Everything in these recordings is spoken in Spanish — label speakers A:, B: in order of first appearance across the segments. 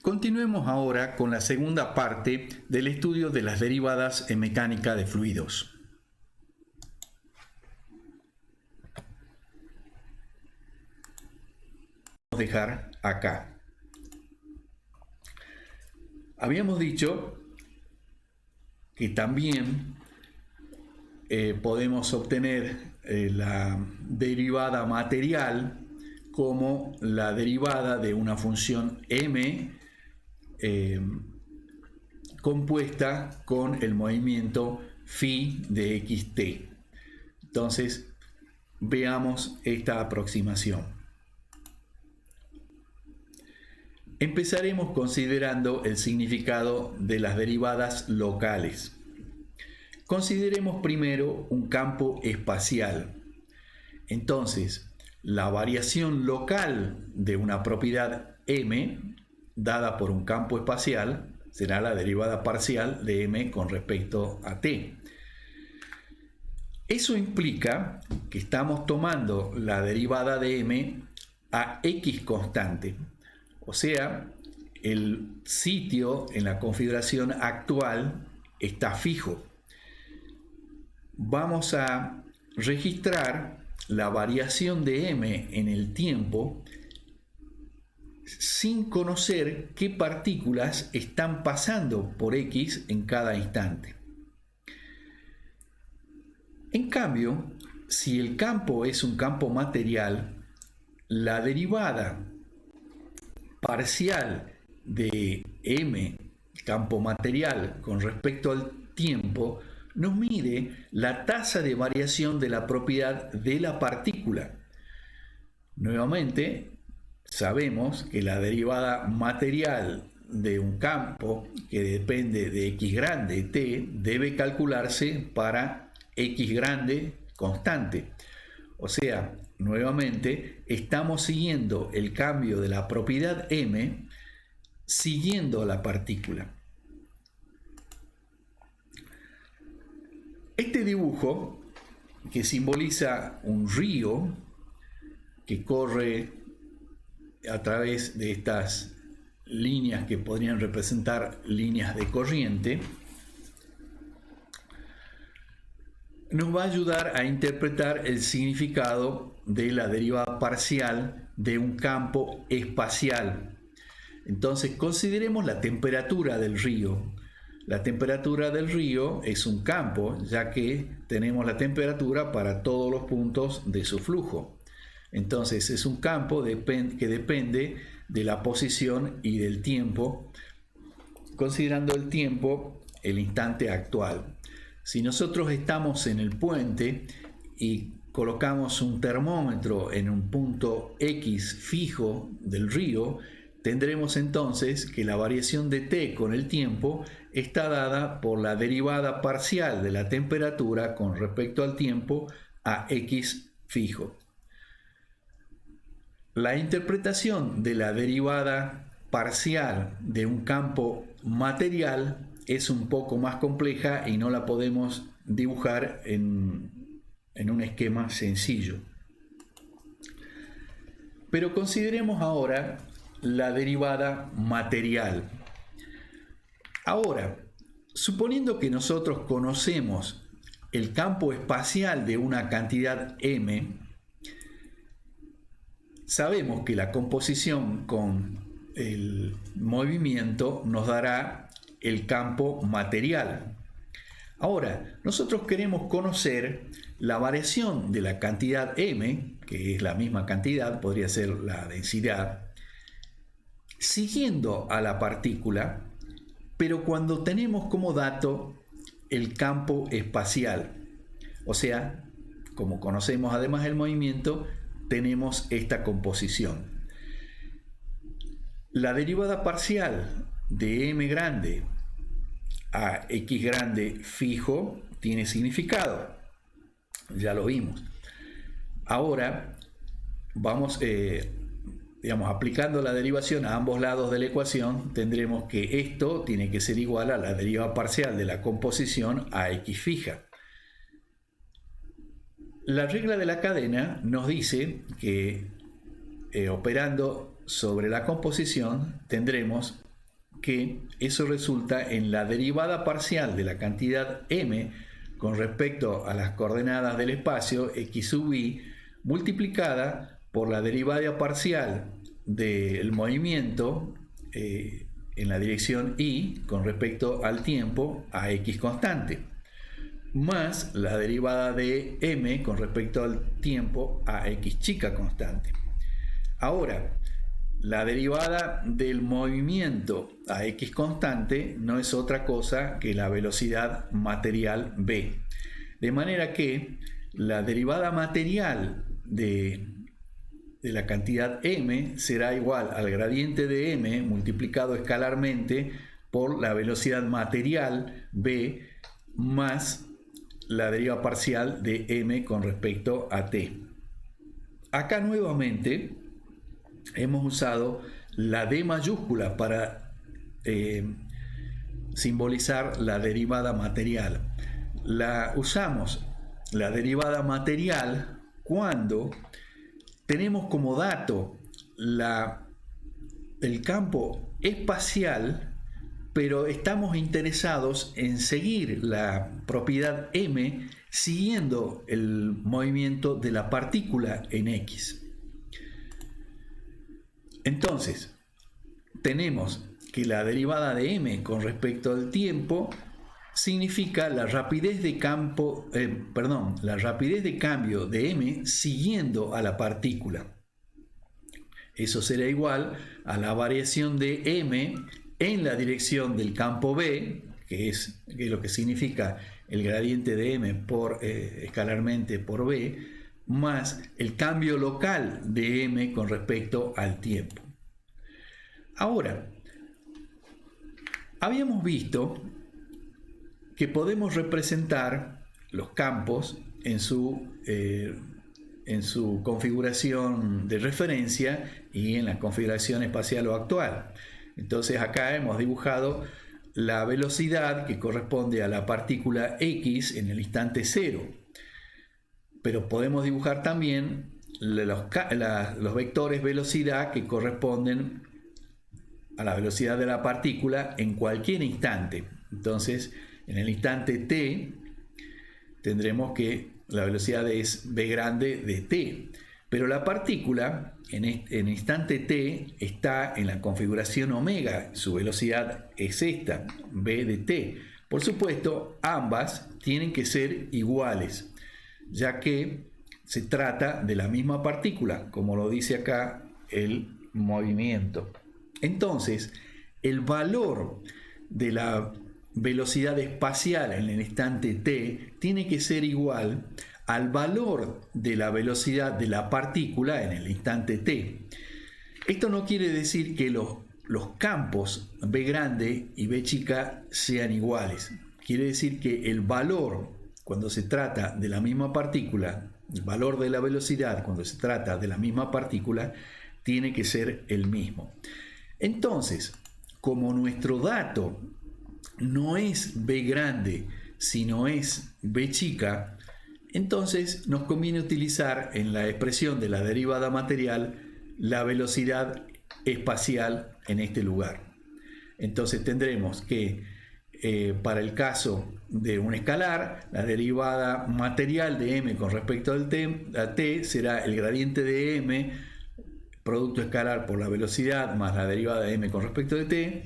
A: Continuemos ahora con la segunda parte del estudio de las derivadas en mecánica de fluidos. Vamos a dejar acá. Habíamos dicho que también podemos obtener la derivada material como la derivada de una función m compuesta con el movimiento phi de xt. Entonces, veamos esta aproximación. Empezaremos considerando el significado de las derivadas locales. Consideremos primero un campo espacial. Entonces, la variación local de una propiedad m dada por un campo espacial será la derivada parcial de m con respecto a t. Eso implica que estamos tomando la derivada de m a x constante. O sea, el sitio en la configuración actual está fijo. Vamos a registrar la variación de m en el tiempo sin conocer qué partículas están pasando por x en cada instante. En cambio, si el campo es un campo material, la derivada parcial de m, campo material, con respecto al tiempo, nos mide la tasa de variación de la propiedad de la partícula. Nuevamente, sabemos que la derivada material de un campo que depende de x grande t debe calcularse para x grande constante. O sea, nuevamente estamos siguiendo el cambio de la propiedad m siguiendo la partícula. Este dibujo, que simboliza un río que corre a través de estas líneas que podrían representar líneas de corriente, nos va a ayudar a interpretar el significado de la derivada parcial de un campo espacial. Entonces, consideremos la temperatura del río. La temperatura del río es un campo, ya que tenemos la temperatura para todos los puntos de su flujo. Entonces, es un campo que depende de la posición y del tiempo, considerando el tiempo, el instante actual. Si nosotros estamos en el puente y colocamos un termómetro en un punto X fijo del río, tendremos entonces que la variación de t con el tiempo está dada por la derivada parcial de la temperatura con respecto al tiempo a x fijo. La interpretación de la derivada parcial de un campo material es un poco más compleja y no la podemos dibujar en un esquema sencillo. Pero consideremos ahora la derivada material. Ahora, suponiendo que nosotros conocemos el campo espacial de una cantidad m, sabemos que la composición con el movimiento nos dará el campo material. Ahora, nosotros queremos conocer la variación de la cantidad m, que es la misma cantidad, podría ser la densidad, siguiendo a la partícula, pero cuando tenemos como dato el campo espacial. O sea, como conocemos además el movimiento, tenemos esta composición. La derivada parcial de m grande a x grande fijo tiene significado. Ya lo vimos. Ahora vamos, aplicando la derivación a ambos lados de la ecuación, tendremos que esto tiene que ser igual a la derivada parcial de la composición a x fija. La regla de la cadena nos dice que operando sobre la composición tendremos que eso resulta en la derivada parcial de la cantidad m con respecto a las coordenadas del espacio x sub y multiplicada por la derivada parcial del movimiento en la dirección y con respecto al tiempo a x constante, más la derivada de m con respecto al tiempo a x chica constante. Ahora, la derivada del movimiento a x constante no es otra cosa que la velocidad material v. De manera que la derivada material de la cantidad m será igual al gradiente de m multiplicado escalarmente por la velocidad material v más la deriva parcial de m con respecto a t. Acá nuevamente hemos usado la d mayúscula para simbolizar la derivada material. Usamos la derivada material cuando tenemos como dato el campo espacial, pero estamos interesados en seguir la propiedad m siguiendo el movimiento de la partícula en x. Entonces, tenemos que la derivada de m con respecto al tiempo significa la rapidez de cambio de m siguiendo a la partícula. Eso será igual a la variación de m en la dirección del campo b, que es lo que significa el gradiente de m por escalarmente por b, más el cambio local de m con respecto al tiempo. Ahora, habíamos visto que podemos representar los campos en su configuración de referencia y en la configuración espacial o actual. Entonces acá hemos dibujado la velocidad que corresponde a la partícula x en el instante 0. Pero podemos dibujar también los vectores velocidad que corresponden a la velocidad de la partícula en cualquier instante. Entonces, en el instante t tendremos que la velocidad es v grande de t. Pero la partícula en instante t está en la configuración omega. Su velocidad es esta, v de t. Por supuesto, ambas tienen que ser iguales, ya que se trata de la misma partícula, como lo dice acá el movimiento. Entonces, el valor de la velocidad espacial en el instante t tiene que ser igual al valor de la velocidad de la partícula en el instante t. Esto no quiere decir que los campos v grande y v chica sean iguales. Quiere decir que el valor, cuando se trata de la misma partícula, el valor de la velocidad cuando se trata de la misma partícula, tiene que ser el mismo. Entonces, como nuestro dato no es v grande, sino es v chica, entonces nos conviene utilizar en la expresión de la derivada material la velocidad espacial en este lugar. Entonces tendremos que para el caso de un escalar, la derivada material de m con respecto a t será el gradiente de m, producto escalar por la velocidad más la derivada de m con respecto de t.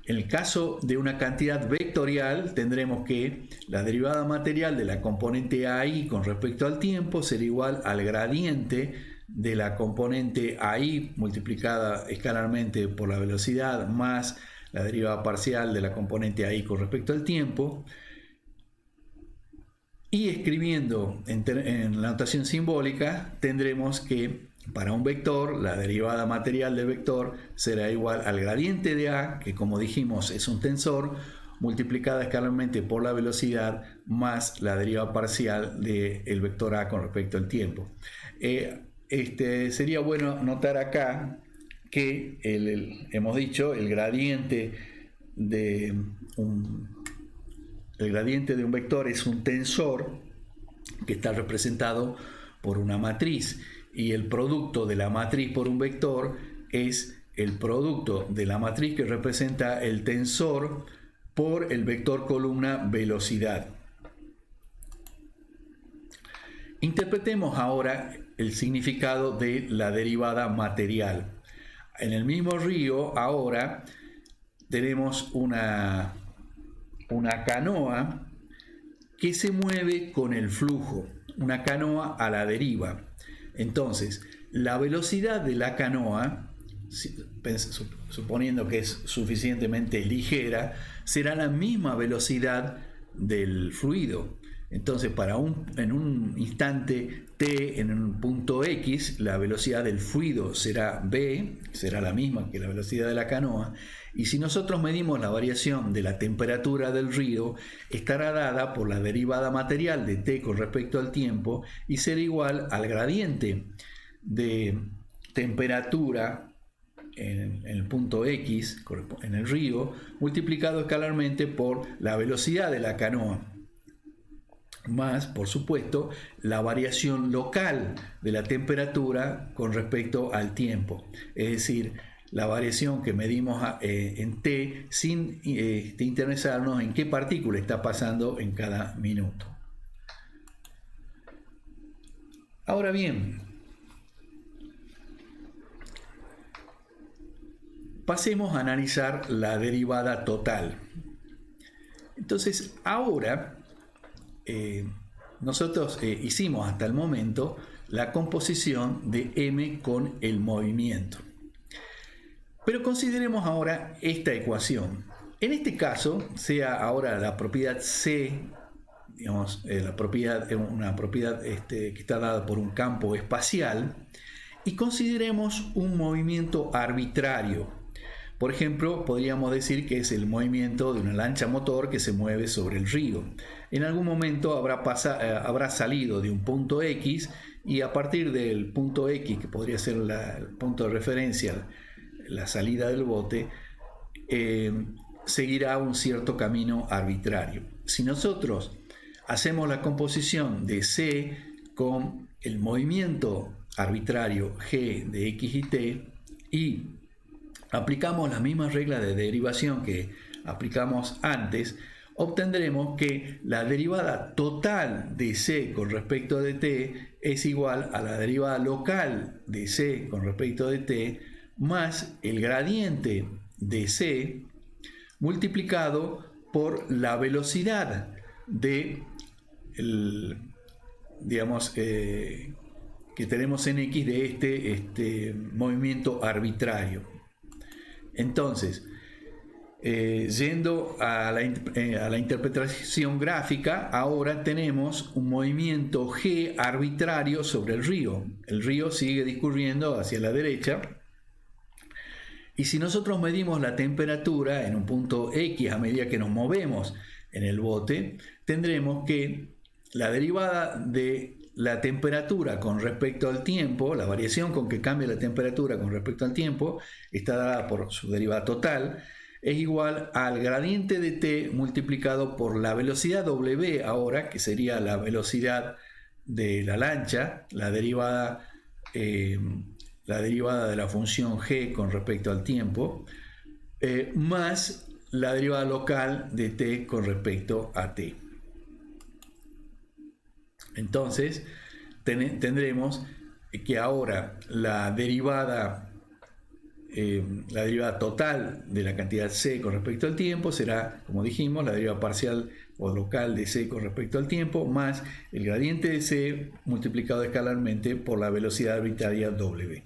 A: En el caso de una cantidad vectorial, tendremos que la derivada material de la componente AI con respecto al tiempo será igual al gradiente de la componente AI multiplicada escalarmente por la velocidad más la derivada parcial de la componente AI con respecto al tiempo. Y escribiendo en la notación simbólica, tendremos que para un vector, la derivada material del vector será igual al gradiente de A, que como dijimos es un tensor, multiplicada escalarmente por la velocidad más la derivada parcial del vector A con respecto al tiempo. Sería bueno notar acá que hemos dicho el gradiente de un vector es un tensor que está representado por una matriz. Y el producto de la matriz por un vector es el producto de la matriz que representa el tensor por el vector columna velocidad. Interpretemos ahora el significado de la derivada material. En el mismo río ahora tenemos una canoa que se mueve con el flujo, una canoa a la deriva. Entonces, la velocidad de la canoa, suponiendo que es suficientemente ligera, será la misma velocidad del fluido. Entonces, en un instante t, en un punto x, la velocidad del fluido será v, será la misma que la velocidad de la canoa. Y si nosotros medimos la variación de la temperatura del río, estará dada por la derivada material de t con respecto al tiempo y será igual al gradiente de temperatura en el punto x, en el río, multiplicado escalarmente por la velocidad de la canoa, más, por supuesto, la variación local de la temperatura con respecto al tiempo. Es decir, la variación que medimos en t sin interesarnos en qué partícula está pasando en cada minuto. Ahora bien, pasemos a analizar la derivada total. Entonces, ahora nosotros hicimos hasta el momento la composición de m con el movimiento. Pero consideremos ahora esta ecuación. En este caso, sea ahora la propiedad C, digamos, una propiedad que está dada por un campo espacial, y consideremos un movimiento arbitrario. Por ejemplo, podríamos decir que es el movimiento de una lancha motor que se mueve sobre el río. En algún momento habrá salido de un punto X y a partir del punto X, que podría ser el punto de referencia, la salida del bote, seguirá un cierto camino arbitrario. Si nosotros hacemos la composición de C con el movimiento arbitrario G de X y T y aplicamos la misma regla de derivación que aplicamos antes, obtendremos que la derivada total de C con respecto de T es igual a la derivada local de C con respecto de T más el gradiente de C multiplicado por la velocidad de que tenemos en X de este movimiento arbitrario. Entonces, yendo a la interpretación gráfica, ahora tenemos un movimiento G arbitrario sobre el río. El río sigue discurriendo hacia la derecha. Y si nosotros medimos la temperatura en un punto X a medida que nos movemos en el bote, tendremos que la derivada de la temperatura con respecto al tiempo, la variación con que cambia la temperatura con respecto al tiempo, está dada por su derivada total, es igual al gradiente de t multiplicado por la velocidad w ahora, que sería la velocidad de la lancha, la derivada de la función g con respecto al tiempo, más la derivada local de t con respecto a t. Entonces, tendremos que ahora la derivada total de la cantidad C con respecto al tiempo será, como dijimos, la derivada parcial o local de C con respecto al tiempo, más el gradiente de C multiplicado escalarmente por la velocidad arbitraria W.